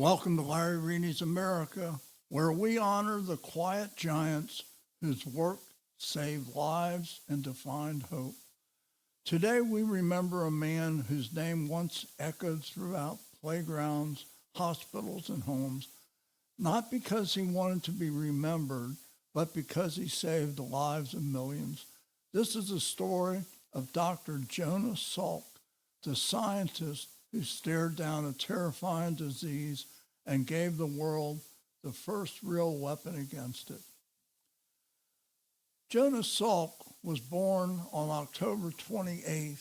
Welcome to Larry Reidy's America, where we honor the quiet giants whose work saved lives and defined hope. Today we remember a man whose name once echoed throughout playgrounds, hospitals, and homes, not because he wanted to be remembered, but because he saved the lives of millions. This is the story of Dr. Jonas Salk, the scientist who stared down a terrifying disease and gave the world the first real weapon against it. Jonas Salk was born on October 28,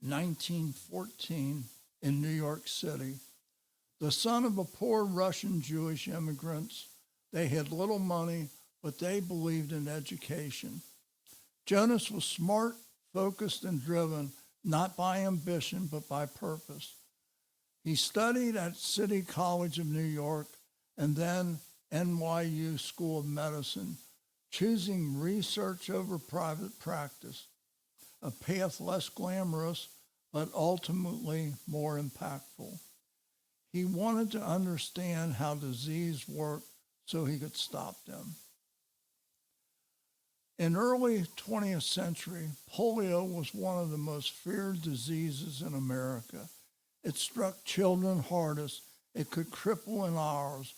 1914, in New York City. The son of a poor Russian Jewish immigrants, they had little money, but they believed in education. Jonas was smart, focused, and driven, not by ambition, but by purpose. He studied at City College of New York and then NYU School of Medicine, choosing research over private practice, a path less glamorous, but ultimately more impactful. He wanted to understand how disease worked so he could stop them. In early 20th century, polio was one of the most feared diseases in America. It struck children hardest. It could cripple in hours.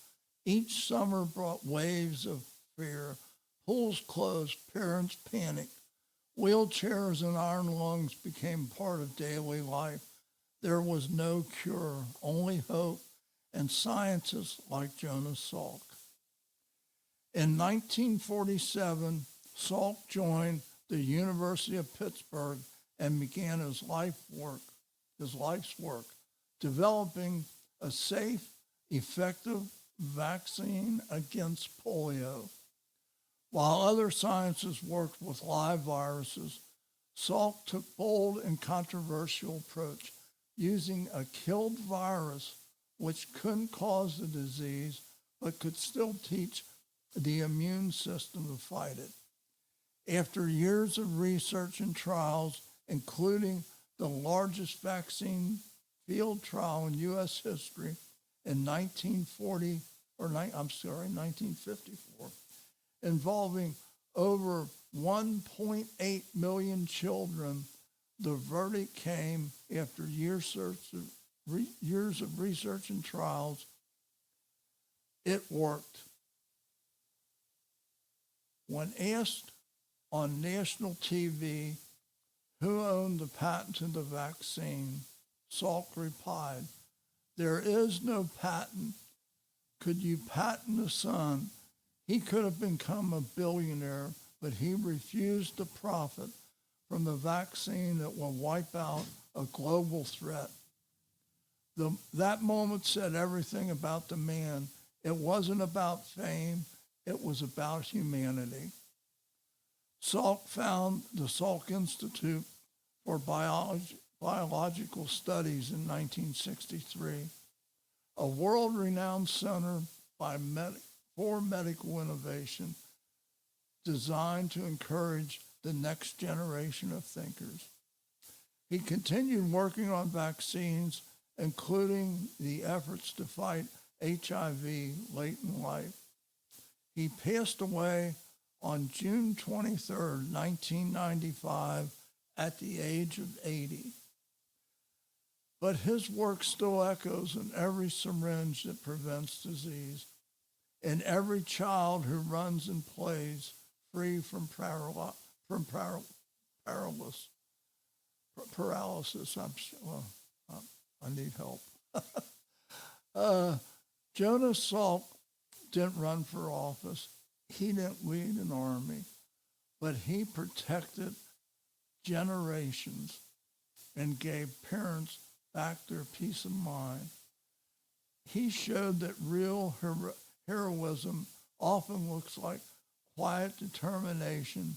Each summer brought waves of fear. Pools closed, parents panicked. Wheelchairs and iron lungs became part of daily life. There was no cure, only hope, and scientists like Jonas Salk. In 1947, Salk joined the University of Pittsburgh and began his life's work, developing a safe, effective vaccine against polio. While other scientists worked with live viruses, Salk took bold and controversial approach, using a killed virus which couldn't cause the disease, but could still teach the immune system to fight it. After years of research and trials, including the largest vaccine field trial in U.S. history in 1954, involving over 1.8 million children, the verdict came after years of research and trials. It worked. When asked on national TV who owned the patent to the vaccine, Salk replied, "There is no patent. Could you patent the sun? He could have become a billionaire, but he refused to profit from the vaccine that will wipe out a global threat." That moment said everything about the man. It wasn't about fame. It was about humanity. Salk found the Salk Institute for Biological Studies in 1963, a world-renowned center for medical innovation designed to encourage the next generation of thinkers. He continued working on vaccines, including the efforts to fight HIV late in life. He passed away on June 23, 1995, at the age of 80. But his work still echoes in every syringe that prevents disease, in every child who runs and plays free from paralysis. I need help. Jonas Salk didn't run for office. He didn't lead an army, but he protected generations and gave parents back their peace of mind. He showed that real heroism often looks like quiet determination,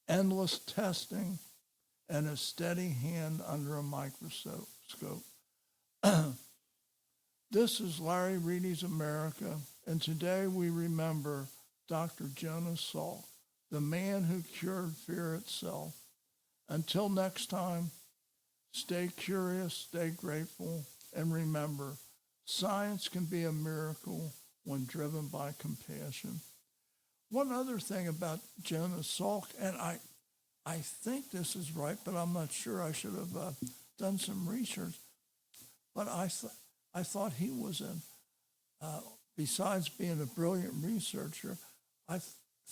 endless testing, and a steady hand under a microscope. This is Larry Reidy's America, and today we remember Dr. Jonas Salk, the man who cured fear itself. Until next time, stay curious, stay grateful, and remember, Science can be a miracle when driven by compassion. One other thing about Jonas Salk, and I think this is right, but I'm not sure. I should have done some research. But I thought he was besides being a brilliant researcher,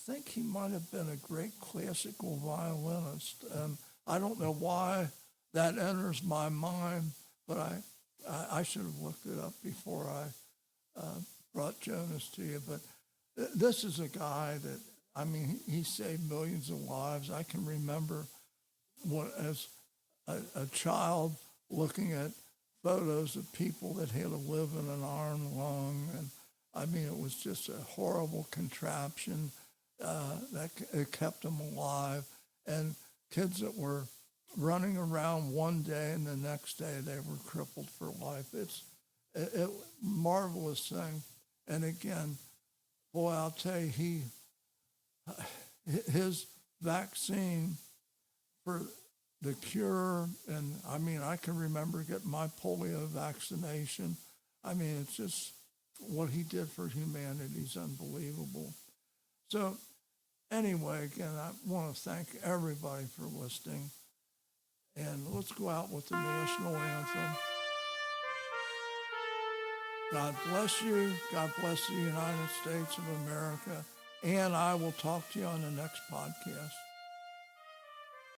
think he might have been a great classical violinist. And I don't know why that enters my mind, but I should have looked it up before I brought Jonas to you. But this is a guy that, I mean, he saved millions of lives. I can remember as a child looking at photos of people that had to live in an iron lung. And I mean, it was just a horrible contraption that it kept them alive. And kids that were running around one day and the next day they were crippled for life. It's a marvelous thing. And again, boy, I'll tell you, his vaccine for the cure, and I mean, I can remember getting my polio vaccination. I mean, it's just what he did for humanity is unbelievable. So anyway, again, I want to thank everybody for listening. And let's go out with the national anthem. God bless you. God bless the United States of America. And I will talk to you on the next podcast.